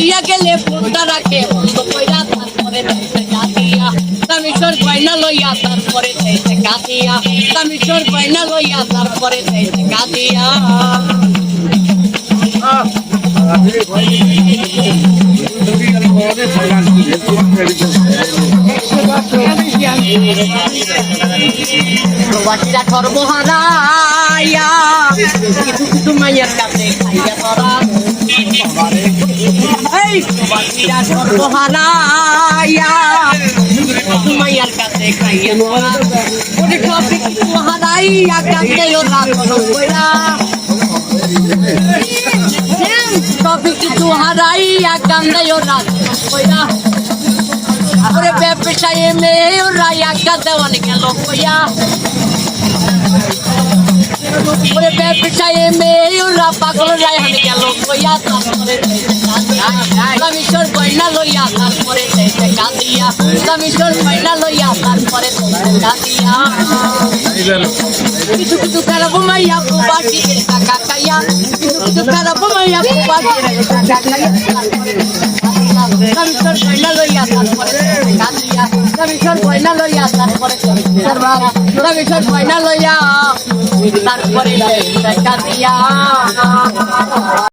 দিয়া গেলে পুরটা রাখে বন্ধ কইরা তারপরে দেশে গাতিয়া কামিশর গয়না লইয়া তারপরে দেশে গাতিয়া কামিশর গয়না লইয়া তারপরে দেশে গাতিয়া প্রবাসীরা সর্বহারাইয়া কিছু কিছু মাইয়ের কাছে খাইয়া ধরা এই প্রবাসীরা সর্বহারাইয়া কিছু মাইয়ার কাছে খাইয়া ধরা ওরে সবে কিছু হারাইয়া কাছে ওরা কইরা সবে কিছু হারাইয়া কান্দে ওরা কইরা ওরে ব্যবসায়ী মেয়ে ওরা একা দেওয়ান গেল কইয়া ওরে ব্যবসায়ী মেয়ে ওরা পাগল রায়হান গেল কইয়া তারপরে কামিশর গয়না লইয়া তারপরে কাঁদিয়া কামিশর গয়না লইয়া তারপরে কাঁদিয়া কিছু কিছু খারাপ মাইয়া প্রবাসী টাকা খাইয়া কিছু কিছু খারাপ মাইয়া প্রবাসী টাকা খাইয়া কামিশর গয়না লইয়া তারপরে কাঁদিয়া কামিশর গয়না লইয়া তারপরে কামিশর গয়না লইয়া তারপরে কাঁদিয়া